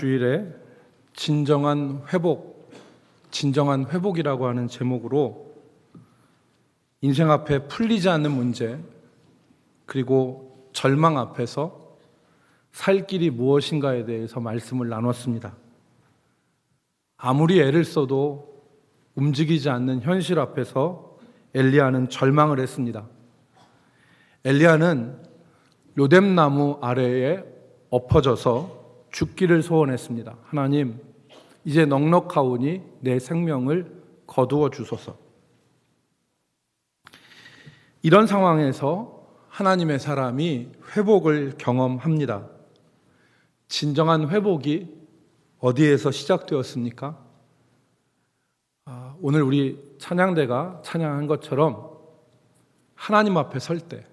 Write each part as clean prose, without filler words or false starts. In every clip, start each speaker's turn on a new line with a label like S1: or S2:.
S1: 주일에 진정한 회복이라고 하는 제목으로 인생 앞에 풀리지 않는 문제, 그리고 절망 앞에서 살 길이 무엇인가에 대해서 말씀을 나눴습니다. 아무리 애를 써도 움직이지 않는 현실 앞에서 엘리야는 절망을 했습니다. 엘리야는 로뎀나무 아래에 엎어져서 죽기를 소원했습니다. 하나님, 이제 넉넉하오니 내 생명을 거두어 주소서. 이런 상황에서 하나님의 사람이 회복을 경험합니다. 진정한 회복이 어디에서 시작되었습니까? 오늘 우리 찬양대가 찬양한 것처럼 하나님 앞에 설 때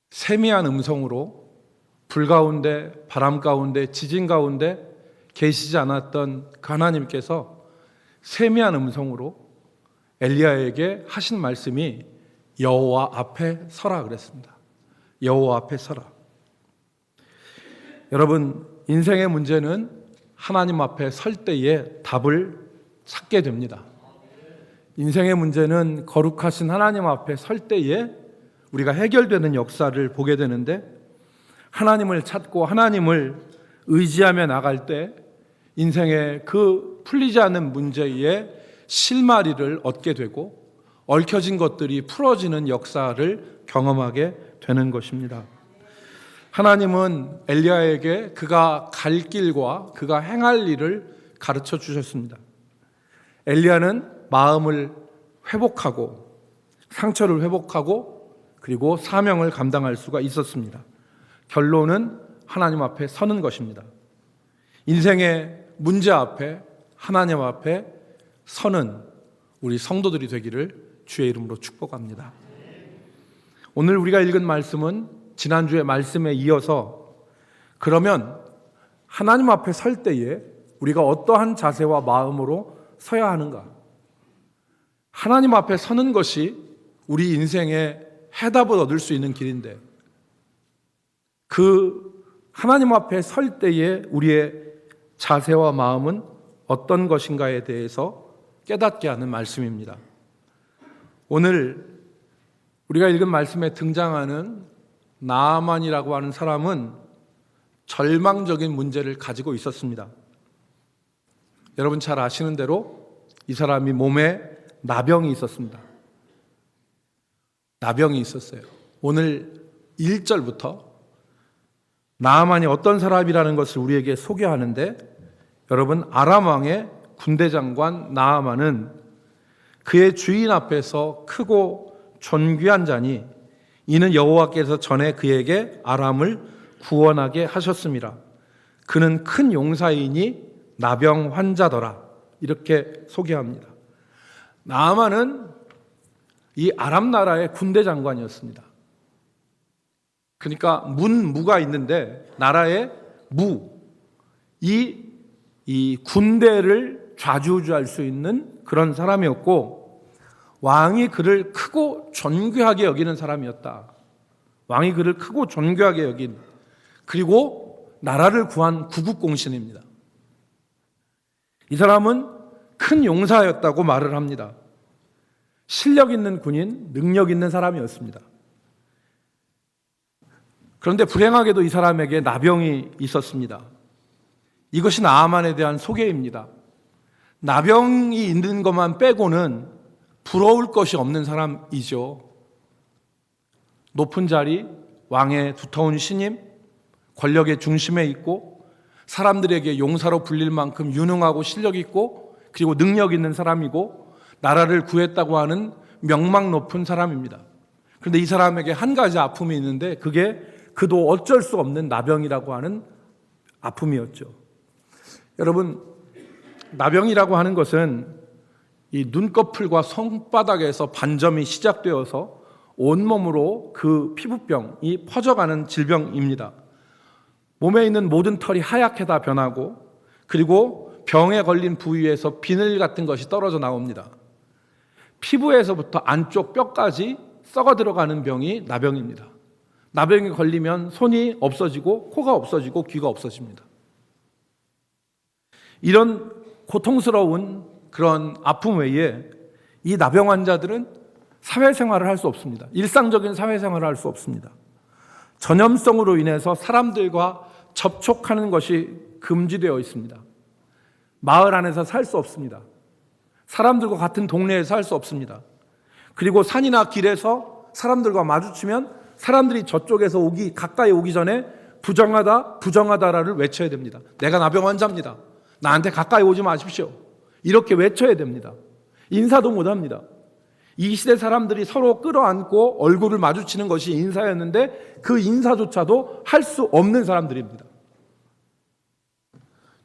S1: 세미한 음성으로 불 가운데, 바람 가운데, 지진 가운데 계시지 않았던 그 하나님께서 세미한 음성으로 엘리야에게 하신 말씀이 여호와 앞에 서라 그랬습니다. 여호와 앞에 서라. 여러분, 인생의 문제는 하나님 앞에 설 때에 답을 찾게 됩니다. 인생의 문제는 거룩하신 하나님 앞에 설 때에 우리가 해결되는 역사를 보게 되는데, 하나님을 찾고 하나님을 의지하며 나갈 때 인생의 그 풀리지 않는 문제에 실마리를 얻게 되고 얽혀진 것들이 풀어지는 역사를 경험하게 되는 것입니다. 하나님은 엘리야에게 그가 갈 길과 그가 행할 일을 가르쳐 주셨습니다. 엘리야는 마음을 회복하고 상처를 회복하고 그리고 사명을 감당할 수가 있었습니다. 결론은 하나님 앞에 서는 것입니다. 인생의 문제 앞에 하나님 앞에 서는 우리 성도들이 되기를 주의 이름으로 축복합니다. 오늘 우리가 읽은 말씀은 지난주의 말씀에 이어서, 그러면 하나님 앞에 설 때에 우리가 어떠한 자세와 마음으로 서야 하는가? 하나님 앞에 서는 것이 우리 인생의 해답을 얻을 수 있는 길인데, 그 하나님 앞에 설 때에 우리의 자세와 마음은 어떤 것인가에 대해서 깨닫게 하는 말씀입니다. 오늘 우리가 읽은 말씀에 등장하는 나아만이라고 하는 사람은 절망적인 문제를 가지고 있었습니다. 여러분 잘 아시는 대로 이 사람이 몸에 나병이 있었습니다. 나병이 있었어요. 오늘 1절부터 나아만이 어떤 사람이라는 것을 우리에게 소개하는데, 여러분, 아람 왕의 군대 장관 나아만은 그의 주인 앞에서 크고 존귀한 자니 이는 여호와께서 전에 그에게 아람을 구원하게 하셨습니다. 그는 큰 용사이니 나병 환자더라. 이렇게 소개합니다. 나아만은 이 아람 나라의 군대 장관이었습니다. 그러니까 무가 있는데 나라의 이 군대를 좌지우지할 수 있는 그런 사람이었고, 왕이 그를 크고 존귀하게 여기는 사람이었다. 왕이 그를 크고 존귀하게 여긴, 그리고 나라를 구한 구국공신입니다. 이 사람은 큰 용사였다고 말을 합니다. 실력 있는 군인, 능력 있는 사람이었습니다. 그런데 불행하게도 이 사람에게 나병이 있었습니다. 이것이 나아만에 대한 소개입니다. 나병이 있는 것만 빼고는 부러울 것이 없는 사람이죠. 높은 자리, 왕의 두터운 신임, 권력의 중심에 있고 사람들에게 용사로 불릴 만큼 유능하고 실력 있고 그리고 능력 있는 사람이고 나라를 구했다고 하는 명망 높은 사람입니다. 그런데 이 사람에게 한 가지 아픔이 있는데, 그게 그도 어쩔 수 없는 나병이라고 하는 아픔이었죠. 여러분, 나병이라고 하는 것은 이 눈꺼풀과 손바닥에서 반점이 시작되어서 온몸으로 그 피부병이 퍼져가는 질병입니다. 몸에 있는 모든 털이 하얗게 다 변하고, 그리고 병에 걸린 부위에서 비늘 같은 것이 떨어져 나옵니다. 피부에서부터 안쪽 뼈까지 썩어 들어가는 병이 나병입니다. 나병이 걸리면 손이 없어지고 코가 없어지고 귀가 없어집니다. 이런 고통스러운 그런 아픔 외에 이 나병 환자들은 사회생활을 할 수 없습니다. 일상적인 사회생활을 할 수 없습니다. 전염성으로 인해서 사람들과 접촉하는 것이 금지되어 있습니다. 마을 안에서 살 수 없습니다. 사람들과 같은 동네에서 살 수 없습니다. 그리고 산이나 길에서 사람들과 마주치면 사람들이 저쪽에서 가까이 오기 전에 부정하다를 외쳐야 됩니다. 내가 나병 환자입니다. 나한테 가까이 오지 마십시오. 이렇게 외쳐야 됩니다. 인사도 못합니다. 이 시대 사람들이 서로 끌어안고 얼굴을 마주치는 것이 인사였는데 그 인사조차도 할 수 없는 사람들입니다.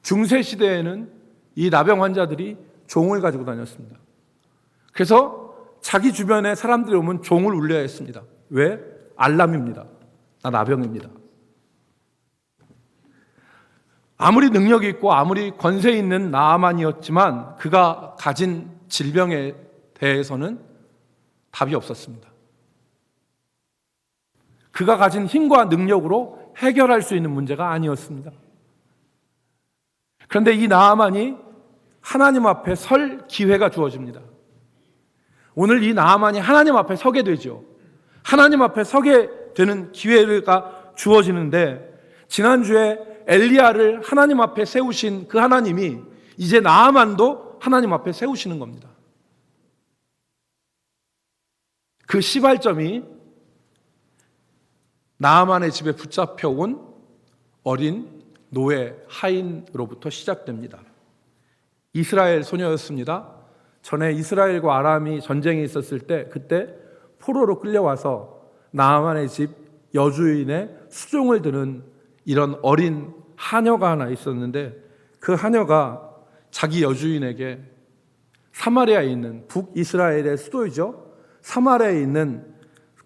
S1: 중세 시대에는 이 나병 환자들이 종을 가지고 다녔습니다. 그래서 자기 주변에 사람들이 오면 종을 울려야 했습니다. 왜? 알람입니다. 나 나병입니다. 아무리 능력이 있고 아무리 권세 있는 나아만이었지만 그가 가진 질병에 대해서는 답이 없었습니다. 그가 가진 힘과 능력으로 해결할 수 있는 문제가 아니었습니다. 그런데 이 나아만이 하나님 앞에 설 기회가 주어집니다. 오늘 이 나아만이 하나님 앞에 서게 되죠. 하나님 앞에 서게 되는 기회가 주어지는데 지난주에 엘리야를 하나님 앞에 세우신 그 하나님이 이제 나아만도 하나님 앞에 세우시는 겁니다. 그 시발점이 나아만의 집에 붙잡혀온 어린 노예 하인으로부터 시작됩니다. 이스라엘 소녀였습니다. 전에 이스라엘과 아람이 전쟁이 있었을 때 그때 포로로 끌려와서 나아만의 집 여주인의 수종을 드는 이런 어린 하녀가 하나 있었는데 그 하녀가 자기 여주인에게 사마리아에 있는 북이스라엘의 수도이죠. 사마리아에 있는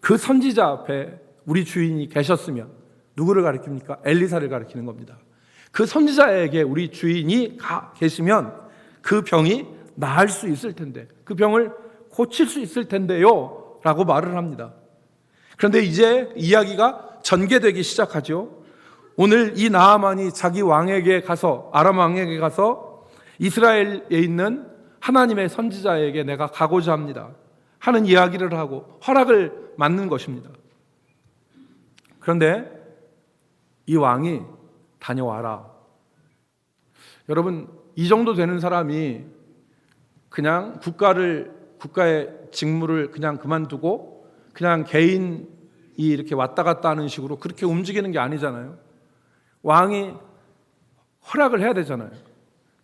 S1: 그 선지자 앞에 우리 주인이 계셨으면 누구를 가리킵니까? 엘리사를 가리키는 겁니다. 그 선지자에게 우리 주인이 계시면 그 병이 나을 수 있을 텐데 그 병을 고칠 수 있을 텐데요 라고 말을 합니다. 그런데 이제 이야기가 전개되기 시작하죠. 오늘 이 나아만이 자기 왕에게 가서 아람 왕에게 가서 이스라엘에 있는 하나님의 선지자에게 내가 가고자 합니다 하는 이야기를 하고 허락을 받는 것입니다. 그런데 이 왕이 다녀와라. 여러분 이 정도 되는 사람이 그냥 국가의 직무를 그냥 그만두고 그냥 개인이 이렇게 왔다 갔다 하는 식으로 그렇게 움직이는 게 아니잖아요. 왕이 허락을 해야 되잖아요.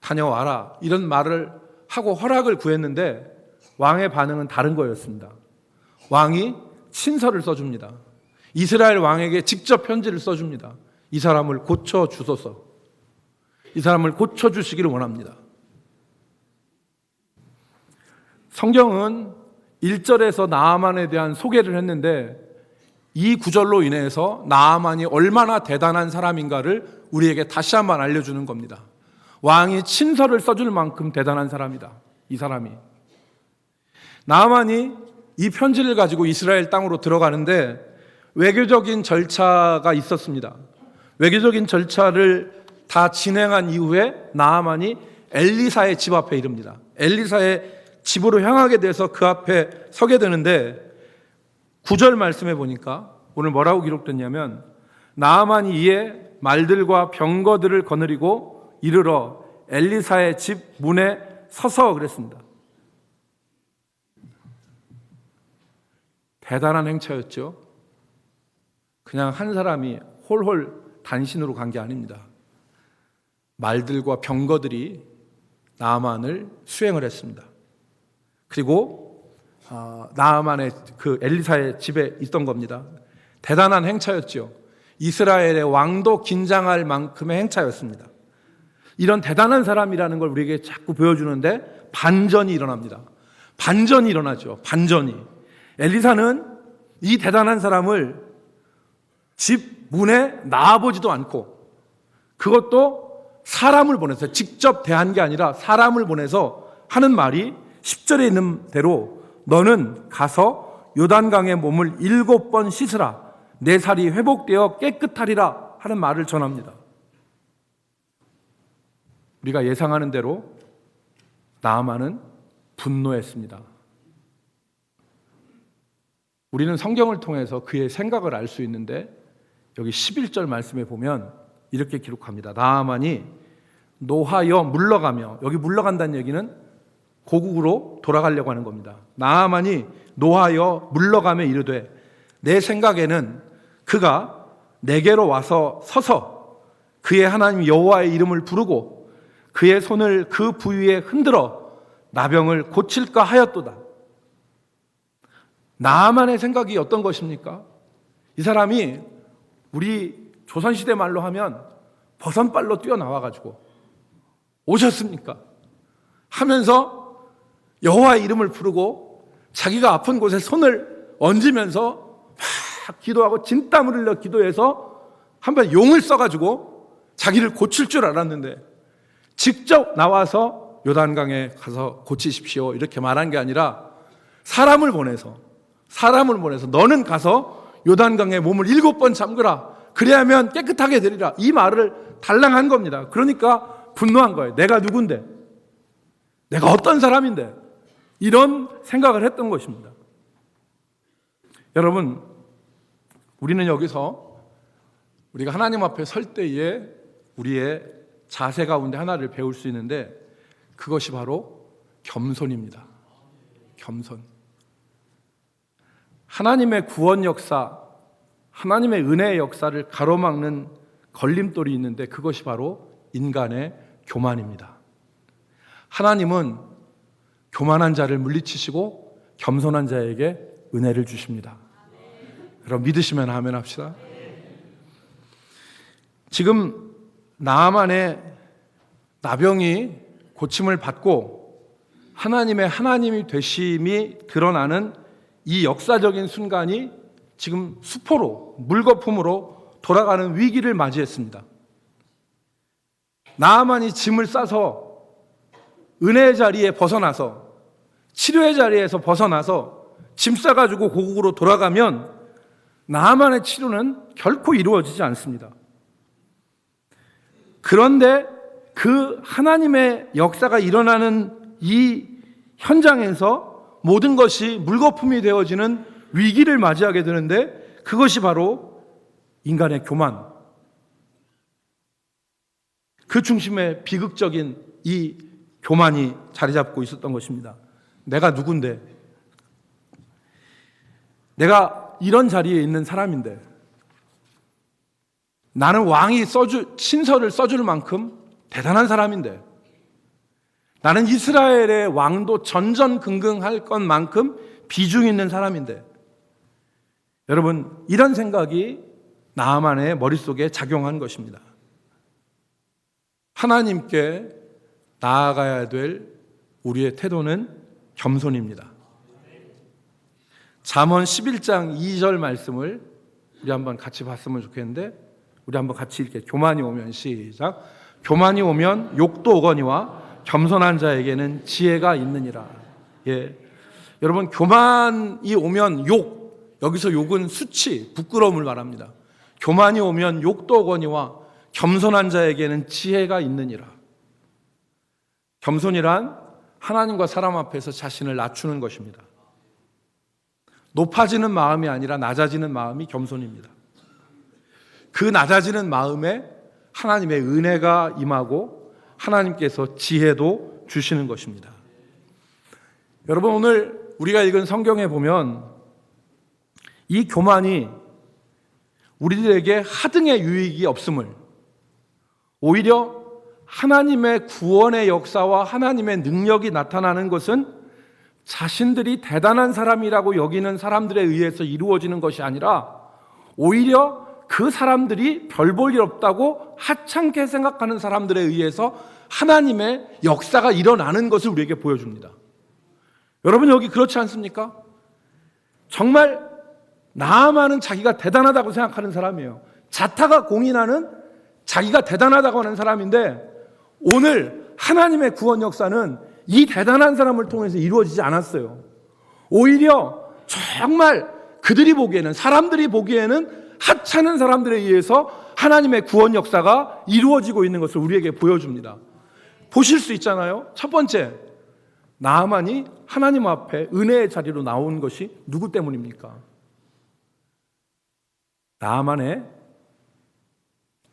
S1: 다녀와라 이런 말을 하고 허락을 구했는데 왕의 반응은 다른 거였습니다. 왕이 친서를 써줍니다. 이스라엘 왕에게 직접 편지를 써줍니다. 이 사람을 고쳐주소서. 이 사람을 고쳐주시기를 원합니다. 성경은 1절에서 나아만에 대한 소개를 했는데 이 구절로 인해서 나아만이 얼마나 대단한 사람인가를 우리에게 다시 한번 알려주는 겁니다. 왕이 친서를 써줄 만큼 대단한 사람이다. 이 사람이. 나아만이 이 편지를 가지고 이스라엘 땅으로 들어가는데 외교적인 절차가 있었습니다. 외교적인 절차를 다 진행한 이후에 나아만이 엘리사의 집 앞에 이릅니다. 엘리사의 집으로 향하게 돼서 그 앞에 서게 되는데 9절 말씀해 보니까 오늘 뭐라고 기록됐냐면 나아만이 이에 말들과 병거들을 거느리고 이르러 엘리사의 집 문에 서서 그랬습니다. 대단한 행차였죠. 그냥 한 사람이 홀홀 단신으로 간 게 아닙니다. 말들과 병거들이 나아만을 수행을 했습니다. 그리고 나아만의 그 엘리사의 집에 있던 겁니다. 대단한 행차였죠. 이스라엘의 왕도 긴장할 만큼의 행차였습니다. 이런 대단한 사람이라는 걸 우리에게 자꾸 보여주는데 반전이 일어납니다. 반전이 일어나죠. 반전이. 엘리사는 이 대단한 사람을 집 문에 나아보지도 않고 그것도 사람을 보내서 직접 대한 게 아니라 사람을 보내서 하는 말이 10절에 있는 대로 너는 가서 요단강에 몸을 7번 씻으라 내 살이 회복되어 깨끗하리라 하는 말을 전합니다. 우리가 예상하는 대로 나아만은 분노했습니다. 우리는 성경을 통해서 그의 생각을 알 수 있는데 여기 11절 말씀에 보면 이렇게 기록합니다. 나아만이 노하여 물러가며, 여기 물러간다는 얘기는 고국으로 돌아가려고 하는 겁니다. 나아만이 노하여 물러가며 이르되 내 생각에는 그가 내게로 와서 서서 그의 하나님 여호와의 이름을 부르고 그의 손을 그 부위에 흔들어 나병을 고칠까 하였도다. 나아만의 생각이 어떤 것입니까? 이 사람이 우리 조선시대 말로 하면 버선발로 뛰어나와가지고 오셨습니까? 하면서 여호와의 이름을 부르고 자기가 아픈 곳에 손을 얹으면서 막 기도하고 진땀을 흘려 기도해서 한번 용을 써가지고 자기를 고칠 줄 알았는데 직접 나와서 요단강에 가서 고치십시오 이렇게 말한 게 아니라 사람을 보내서 너는 가서 요단강에 몸을 7번 잠그라. 그래야면 깨끗하게 되리라. 이 말을 달랑한 겁니다. 그러니까 분노한 거예요. 내가 누군데? 내가 어떤 사람인데? 이런 생각을 했던 것입니다. 여러분, 우리는 여기서 우리가 하나님 앞에 설 때에 우리의 자세 가운데 하나를 배울 수 있는데 그것이 바로 겸손입니다. 겸손. 하나님의 구원 역사, 하나님의 은혜의 역사를 가로막는 걸림돌이 있는데 그것이 바로 인간의 교만입니다. 하나님은 교만한 자를 물리치시고 겸손한 자에게 은혜를 주십니다. 여러분 믿으시면 아멘 합시다. 지금 나아만의 나병이 고침을 받고 하나님이 되심이 드러나는 이 역사적인 순간이 지금 수포로, 물거품으로 돌아가는 위기를 맞이했습니다. 나아만이 짐을 싸서 은혜의 자리에 벗어나서, 치료의 자리에서 벗어나서 짐 싸가지고 고국으로 돌아가면 나아만의 치료는 결코 이루어지지 않습니다. 그런데 그 하나님의 역사가 일어나는 이 현장에서 모든 것이 물거품이 되어지는 위기를 맞이하게 되는데 그것이 바로 인간의 교만. 그 중심에 비극적인 이 교만이 자리 잡고 있었던 것입니다. 내가 누군데? 내가 이런 자리에 있는 사람인데 나는 왕이 친서를 써줄 만큼 대단한 사람인데 나는 이스라엘의 왕도 전전긍긍할 것만큼 비중 있는 사람인데 여러분 이런 생각이 나아만의 머릿속에 작용한 것입니다. 하나님께 나아가야 될 우리의 태도는 겸손입니다. 잠언 11장 2절 말씀을 우리 한번 같이 봤으면 좋겠는데 우리 한번 같이 읽게. 교만이 오면 시작. 교만이 오면 욕도 오거니와 겸손한 자에게는 지혜가 있느니라. 예, 여러분 교만이 오면 여기서 욕은 수치, 부끄러움을 말합니다. 교만이 오면 욕도 오거니와 겸손한 자에게는 지혜가 있느니라. 겸손이란 하나님과 사람 앞에서 자신을 낮추는 것입니다. 높아지는 마음이 아니라 낮아지는 마음이 겸손입니다. 그 낮아지는 마음에 하나님의 은혜가 임하고 하나님께서 지혜도 주시는 것입니다. 여러분 오늘 우리가 읽은 성경에 보면 이 교만이 우리들에게 하등의 유익이 없음을, 오히려 하나님의 구원의 역사와 하나님의 능력이 나타나는 것은 자신들이 대단한 사람이라고 여기는 사람들에 의해서 이루어지는 것이 아니라 오히려 그 사람들이 별 볼 일 없다고 하찮게 생각하는 사람들에 의해서 하나님의 역사가 일어나는 것을 우리에게 보여줍니다. 여러분 여기 그렇지 않습니까? 정말 나아만은 자기가 대단하다고 생각하는 사람이에요. 자타가 공인하는 자기가 대단하다고 하는 사람인데 오늘 하나님의 구원 역사는 이 대단한 사람을 통해서 이루어지지 않았어요. 오히려 정말 그들이 보기에는, 사람들이 보기에는 하찮은 사람들에 의해서 하나님의 구원 역사가 이루어지고 있는 것을 우리에게 보여줍니다. 보실 수 있잖아요. 첫 번째, 나아만이 하나님 앞에 은혜의 자리로 나온 것이 누구 때문입니까? 나아만의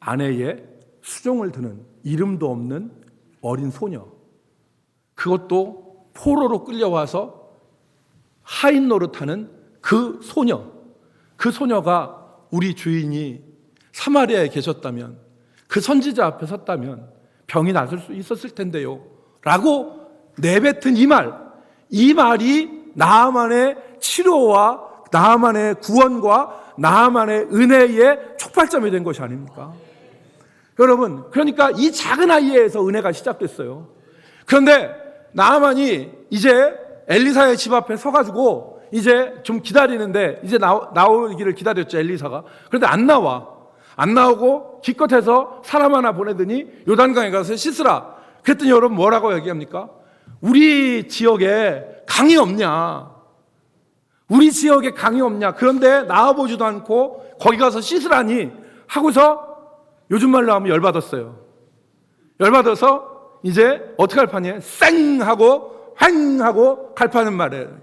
S1: 아내의 수종을 드는 이름도 없는 어린 소녀, 그것도 포로로 끌려와서 하인 노릇하는 그 소녀, 그 소녀가 우리 주인이 사마리아에 계셨다면, 그 선지자 앞에 섰다면 병이 낫을 수 있었을 텐데요 라고 내뱉은 이 말이 나아만의 치료와 나아만의 구원과 나아만의 은혜의 촉발점이 된 것이 아닙니까? 여러분, 그러니까 이 작은 아이에서 은혜가 시작됐어요. 그런데 나아만이 이제 엘리사의 집 앞에 서가지고 이제 좀 기다리는데, 이제 나오기를 기다렸죠, 엘리사가. 그런데 안 나오고 기껏해서 사람 하나 보내더니 요단강에 가서 씻으라. 그랬더니 여러분 뭐라고 얘기합니까? 우리 지역에 강이 없냐? 우리 지역에 강이 없냐? 그런데 나와보지도 않고 거기 가서 씻으라니 하고서 요즘 말로 하면 열받았어요. 열받아서 이제 어떻게 할 판이에요? 쌩 하고 횡 하고 갈 판은 말이에요.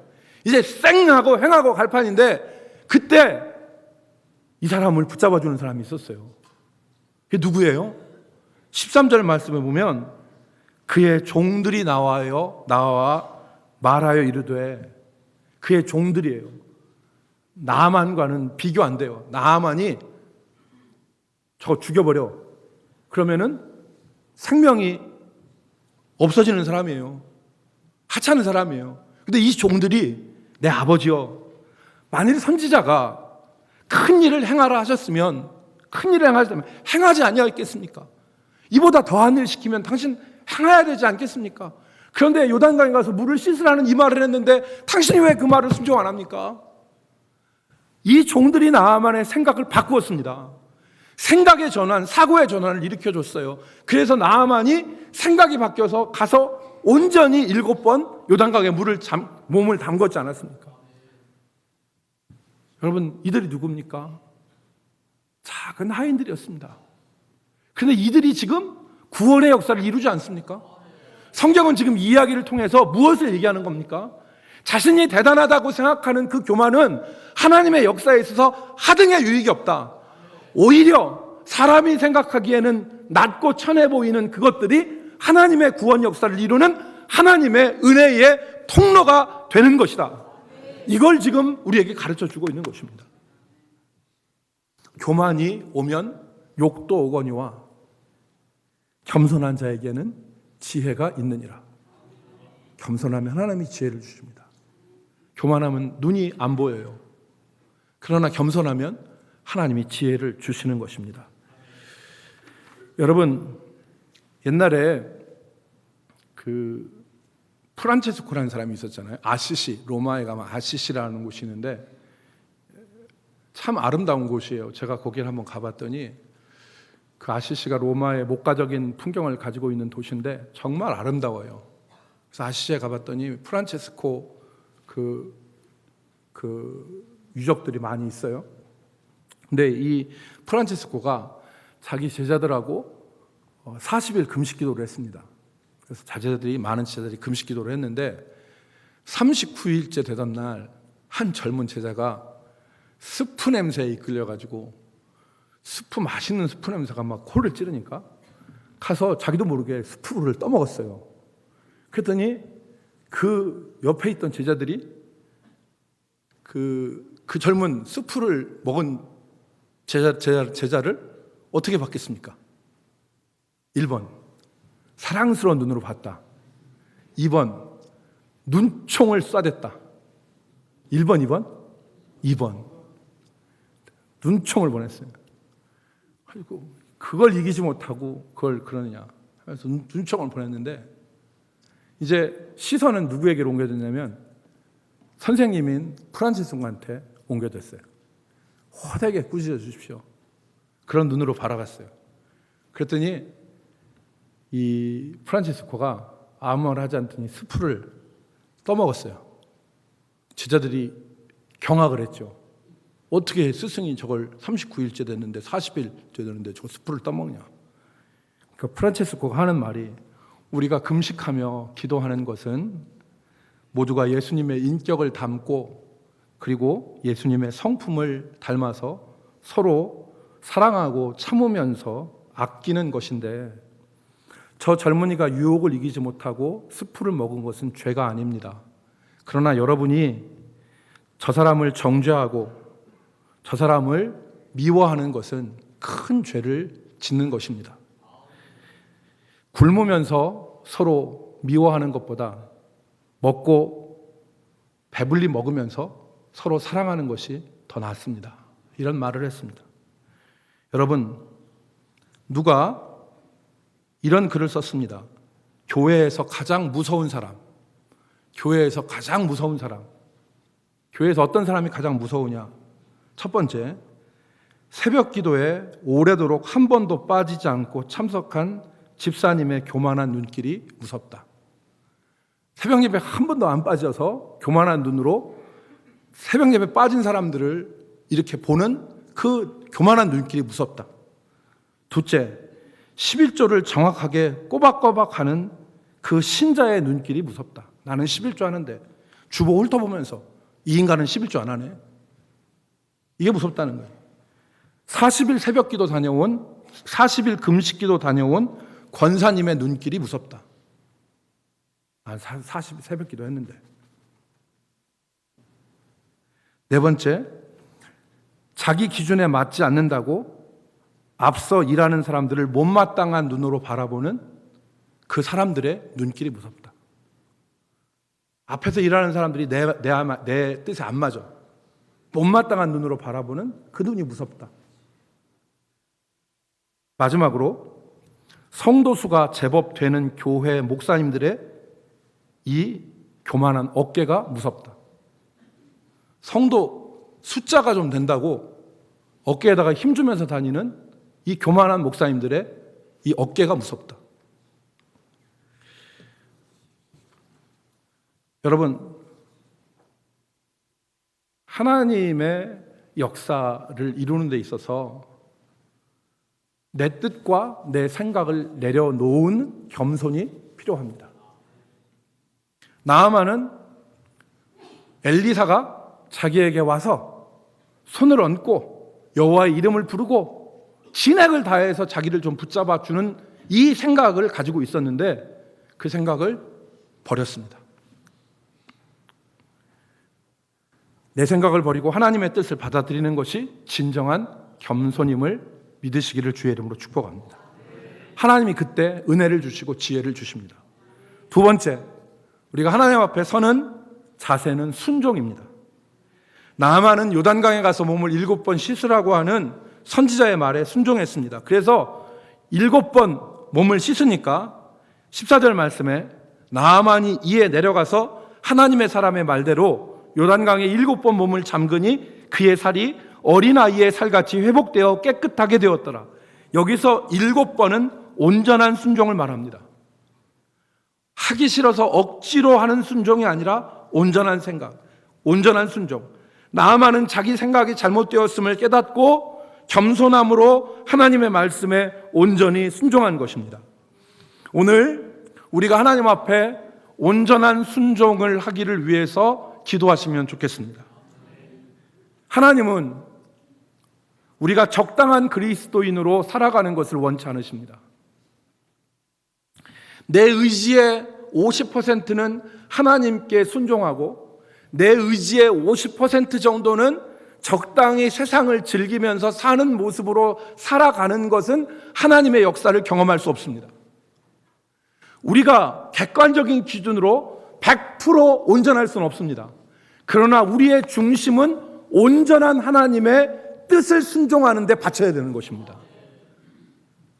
S1: 이제 쌩 하고 횡 하고 갈 판인데, 그때 이 사람을 붙잡아 주는 사람이 있었어요. 그게 누구예요? 13절 말씀에 보면 그의 종들이 나와 말하여 이르되, 그의 종들이에요. 나아만과는 비교 안 돼요. 나아만이 저거 죽여버려. 그러면은 생명이 없어지는 사람이에요. 하찮은 사람이에요. 근데 이 종들이 내 아버지여, 만일 선지자가 큰 일을 행하라 하셨으면 행하지 아니하겠습니까? 이보다 더한 일 시키면 당신 행해야 되지 않겠습니까? 그런데 요단강에 가서 물을 씻으라는 이 말을 했는데 당신이 왜 그 말을 순종 안 합니까? 이 종들이 나아만의 생각을 바꾸었습니다. 생각의 전환, 사고의 전환을 일으켜줬어요. 그래서 나아만이 생각이 바뀌어서 가서 온전히 7번 요단강에 몸을 담궜지 않았습니까? 여러분, 이들이 누굽니까? 작은 하인들이었습니다. 그런데 이들이 지금 구원의 역사를 이루지 않습니까? 성경은 지금 이 이야기를 통해서 무엇을 얘기하는 겁니까? 자신이 대단하다고 생각하는 그 교만은 하나님의 역사에 있어서 하등의 유익이 없다. 오히려 사람이 생각하기에는 낮고 천해 보이는 그것들이 하나님의 구원 역사를 이루는 하나님의 은혜의 통로가 되는 것이다. 이걸 지금 우리에게 가르쳐 주고 있는 것입니다. 교만이 오면 욕도 오거니와 겸손한 자에게는 지혜가 있느니라. 겸손하면 하나님이 지혜를 주십니다. 교만하면 눈이 안 보여요. 그러나 겸손하면 하나님이 지혜를 주시는 것입니다. 여러분, 옛날에 그 프란체스코라는 사람이 있었잖아요. 아시시, 로마에 가면 아시시라는 곳이 있는데 참 아름다운 곳이에요. 제가 거기를 한번 가봤더니 그 아시시가 로마의 목가적인 풍경을 가지고 있는 도시인데 정말 아름다워요. 그래서 아시시에 가봤더니 프란체스코 그 유적들이 많이 있어요. 근데 이 프란체스코가 자기 제자들하고 40일 금식 기도를 했습니다. 그래서 많은 제자들이 금식 기도를 했는데 39일째 되던 날 한 젊은 제자가 스프 냄새에 이끌려가지고 맛있는 스프 냄새가 막 코를 찌르니까 가서 자기도 모르게 스프를 떠먹었어요. 그랬더니 그 옆에 있던 제자들이 그 젊은 스프를 먹은 제자를 어떻게 봤겠습니까? 1번, 사랑스러운 눈으로 봤다. 2번, 눈총을 쏴댔다. 1번, 2번. 눈총을 보냈어요. 그리고 그걸 이기지 못하고 그걸 그러느냐 하면서 눈총을 보냈는데, 이제 시선은 누구에게로 옮겨졌냐면 선생님인 프란치스코한테 옮겨졌어요. 호되게 꾸짖어 주십시오. 그런 눈으로 바라봤어요. 그랬더니 이 프란치스코가 아무 말 하지 않더니 스프를 떠먹었어요. 제자들이 경악을 했죠. 어떻게 스승이 저걸 39일째 됐는데 40일째 됐는데 저 스프를 떠먹냐. 그러니까 프란치스코가 하는 말이, 우리가 금식하며 기도하는 것은 모두가 예수님의 인격을 담고 그리고 예수님의 성품을 닮아서 서로 사랑하고 참으면서 아끼는 것인데, 저 젊은이가 유혹을 이기지 못하고 스프를 먹은 것은 죄가 아닙니다. 그러나 여러분이 저 사람을 정죄하고 저 사람을 미워하는 것은 큰 죄를 짓는 것입니다. 굶으면서 서로 미워하는 것보다 먹고 배불리 먹으면서 서로 사랑하는 것이 더 낫습니다. 이런 말을 했습니다. 여러분, 누가 이런 글을 썼습니다. 교회에서 가장 무서운 사람, 교회에서 가장 무서운 사람. 교회에서 어떤 사람이 가장 무서우냐? 첫 번째, 새벽 기도에 오래도록 한 번도 빠지지 않고 참석한 집사님의 교만한 눈길이 무섭다. 새벽 예배 한 번도 안 빠져서 교만한 눈으로 새벽 예배 빠진 사람들을 이렇게 보는 그 교만한 눈길이 무섭다. 둘째, 11조를 정확하게 꼬박꼬박 하는 그 신자의 눈길이 무섭다. 나는 11조 하는데 주보 훑어보면서 이 인간은 11조 안 하네. 이게 무섭다는 거예요. 40일 새벽 기도 다녀온, 40일 금식 기도 다녀온 권사님의 눈길이 무섭다. 난 40일 새벽 기도 했는데. 네 번째, 자기 기준에 맞지 않는다고 앞서 일하는 사람들을 못마땅한 눈으로 바라보는 그 사람들의 눈길이 무섭다. 앞에서 일하는 사람들이 내 뜻에 안 맞아. 못마땅한 눈으로 바라보는 그 눈이 무섭다. 마지막으로 성도 수가 제법 되는 교회 목사님들의 이 교만한 어깨가 무섭다. 성도 숫자가 좀 된다고 어깨에다가 힘주면서 다니는 이 교만한 목사님들의 이 어깨가 무섭다. 여러분, 하나님의 역사를 이루는 데 있어서 내 뜻과 내 생각을 내려놓은 겸손이 필요합니다. 나아만은 엘리사가 자기에게 와서 손을 얹고 여호와의 이름을 부르고 진액을 다해서 자기를 좀 붙잡아 주는 이 생각을 가지고 있었는데 그 생각을 버렸습니다. 내 생각을 버리고 하나님의 뜻을 받아들이는 것이 진정한 겸손임을 믿으시기를 주의 이름으로 축복합니다. 하나님이 그때 은혜를 주시고 지혜를 주십니다. 두 번째, 우리가 하나님 앞에 서는 자세는 순종입니다. 나아만은 요단강에 가서 몸을 7번 씻으라고 하는 선지자의 말에 순종했습니다. 그래서 7번 몸을 씻으니까 14절 말씀에 나아만이 이에 내려가서 하나님의 사람의 말대로 요단강에 7번 몸을 잠그니 그의 살이 어린아이의 살같이 회복되어 깨끗하게 되었더라. 여기서 7번은 온전한 순종을 말합니다. 하기 싫어서 억지로 하는 순종이 아니라 온전한 생각, 온전한 순종. 나아만은 자기 생각이 잘못되었음을 깨닫고 겸손함으로 하나님의 말씀에 온전히 순종한 것입니다. 오늘 우리가 하나님 앞에 온전한 순종을 하기를 위해서 기도하시면 좋겠습니다. 하나님은 우리가 적당한 그리스도인으로 살아가는 것을 원치 않으십니다. 내 의지의 50%는 하나님께 순종하고 내 의지의 50% 정도는 적당히 세상을 즐기면서 사는 모습으로 살아가는 것은 하나님의 역사를 경험할 수 없습니다. 우리가 객관적인 기준으로 100% 온전할 수는 없습니다. 그러나 우리의 중심은 온전한 하나님의 뜻을 순종하는 데 바쳐야 되는 것입니다.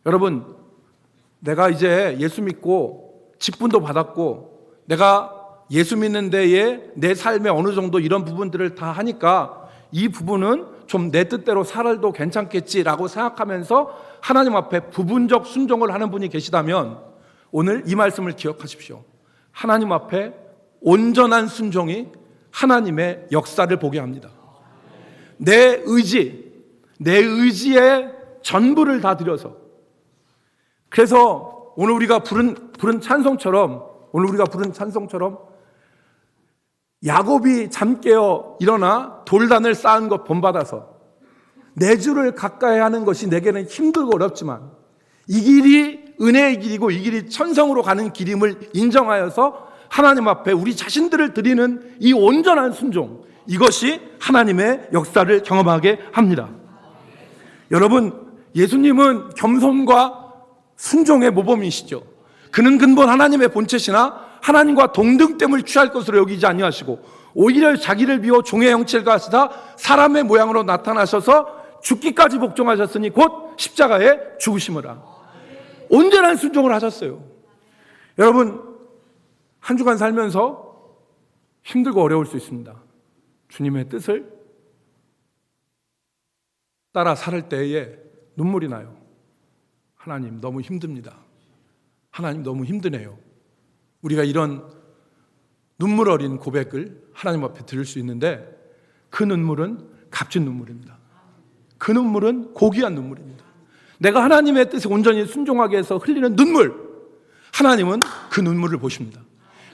S1: 여러분, 내가 이제 예수 믿고 직분도 받았고 내가 예수 믿는 데에 내 삶의 어느 정도 이런 부분들을 다 하니까 이 부분은 좀 내 뜻대로 살아도 괜찮겠지라고 생각하면서 하나님 앞에 부분적 순종을 하는 분이 계시다면 오늘 이 말씀을 기억하십시오. 하나님 앞에 온전한 순종이 하나님의 역사를 보게 합니다. 내 의지, 내 의지에 전부를 다 들여서, 그래서 오늘 우리가 부른 찬송처럼 야곱이 잠 깨어 일어나 돌단을 쌓은 것 본받아서 내 주를 가까이 하는 것이 내게는 힘들고 어렵지만 이 길이 은혜의 길이고 이 길이 천성으로 가는 길임을 인정하여서 하나님 앞에 우리 자신들을 드리는 이 온전한 순종, 이것이 하나님의 역사를 경험하게 합니다. 여러분, 예수님은 겸손과 순종의 모범이시죠. 그는 근본 하나님의 본체시나 하나님과 동등됨을 취할 것으로 여기지 아니하시고 오히려 자기를 비워 종의 형체를 가지사 사람의 모양으로 나타나셔서 죽기까지 복종하셨으니 곧 십자가에 죽으심이라. 온전한 순종을 하셨어요. 여러분, 한 주간 살면서 힘들고 어려울 수 있습니다. 주님의 뜻을 따라 살 때에 눈물이 나요. 하나님 너무 힘듭니다. 하나님 너무 힘드네요. 우리가 이런 눈물 어린 고백을 하나님 앞에 드릴 수 있는데 그 눈물은 값진 눈물입니다. 그 눈물은 고귀한 눈물입니다. 내가 하나님의 뜻에 온전히 순종하게 해서 흘리는 눈물, 하나님은 그 눈물을 보십니다.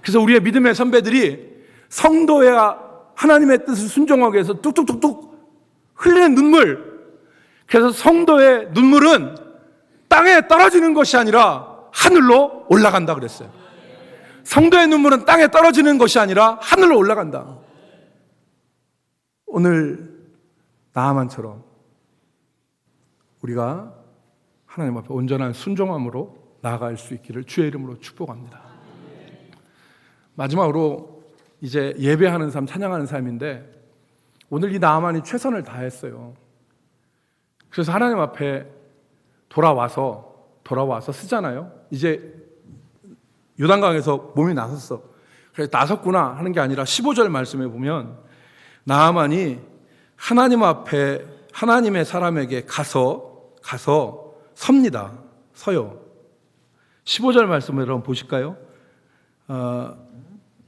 S1: 그래서 우리의 믿음의 선배들이 성도야 하나님의 뜻을 순종하기 위해서 뚝뚝뚝뚝 흘리는 눈물, 그래서 성도의 눈물은 땅에 떨어지는 것이 아니라 하늘로 올라간다 그랬어요. 성도의 눈물은 땅에 떨어지는 것이 아니라 하늘로 올라간다. 오늘 나아만처럼 우리가 하나님 앞에 온전한 순종함으로 나아갈 수 있기를 주의 이름으로 축복합니다. 마지막으로 이제 예배하는 삶, 찬양하는 삶인데 오늘 이 나아만이 최선을 다했어요. 그래서 하나님 앞에 돌아와서 쓰잖아요. 이제 요단강에서 몸이 나섰어. 그래서 나섰구나 하는 게 아니라 15절 말씀에 보면 나아만이 하나님 앞에 하나님의 사람에게 가서 섭니다. 서요. 15절 말씀을 여러분 보실까요?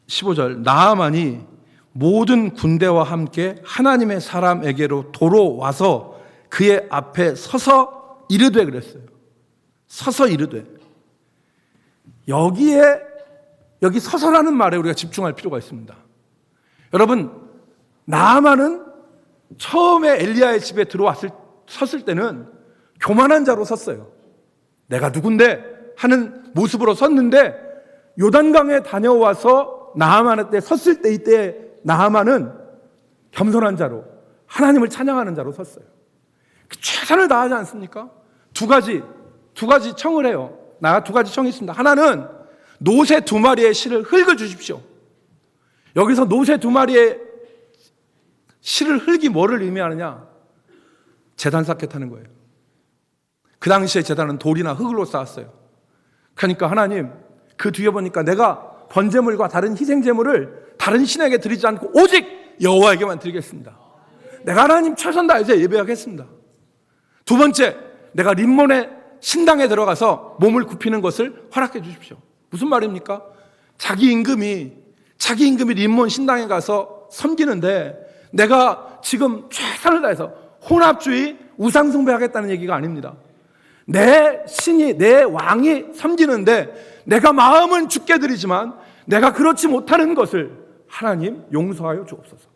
S1: 15절 나아만이 모든 군대와 함께 하나님의 사람에게로 도로 와서 그의 앞에 서서 이르되 그랬어요. 서서 이르되. 여기 서서라는 말에 우리가 집중할 필요가 있습니다. 여러분, 나아만은 처음에 엘리야의 집에 섰을 때는 교만한 자로 섰어요. 내가 누군데 하는 모습으로 섰는데 요단강에 다녀와서 나아만한테 섰을 때 이때 나아만은 겸손한 자로 하나님을 찬양하는 자로 섰어요. 최선을 다하지 않습니까? 두 가지 청을 해요. 두 가지 청이 있습니다. 하나는 노새 2마리의 실을 흙을 주십시오. 여기서 노새 2마리의 실을 흙이 뭐를 의미하느냐? 제단 쌓겠다는 거예요. 그 당시에 제단은 돌이나 흙으로 쌓았어요. 그러니까 하나님, 그 뒤에 보니까 내가 번제물과 다른 희생제물을 다른 신에게 드리지 않고 오직 여호와에게만 드리겠습니다. 내가 하나님 최선 다해서 예배하겠습니다. 두 번째, 내가 림몬의 신당에 들어가서 몸을 굽히는 것을 허락해 주십시오. 무슨 말입니까? 자기 임금이 림몬 신당에 가서 섬기는데 내가 지금 최선을 다해서 혼합주의 우상숭배하겠다는 얘기가 아닙니다. 내 신이, 내 왕이 섬기는데 내가 마음은 죽게 드리지만 내가 그렇지 못하는 것을 하나님 용서하여 주옵소서.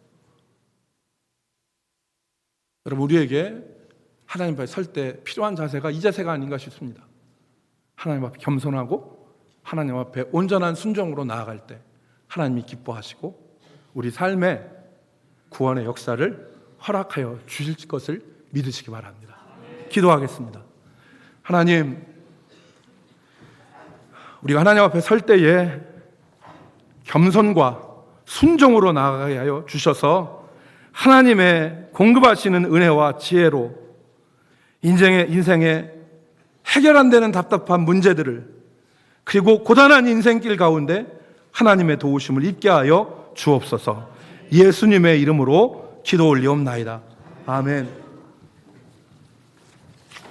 S1: 여러분, 우리에게 하나님 앞에 설 때 필요한 자세가 이 자세가 아닌가 싶습니다. 하나님 앞에 겸손하고 하나님 앞에 온전한 순종으로 나아갈 때 하나님이 기뻐하시고 우리 삶의 구원의 역사를 허락하여 주실 것을 믿으시기 바랍니다. 기도하겠습니다. 하나님, 우리가 하나님 앞에 설 때에 겸손과 순종으로 나아가게 하여 주셔서 하나님의 공급하시는 은혜와 지혜로 인생에 해결 안 되는 답답한 문제들을 그리고 고단한 인생길 가운데 하나님의 도우심을 입게 하여 주옵소서. 예수님의 이름으로 기도 올리옵나이다. 아멘.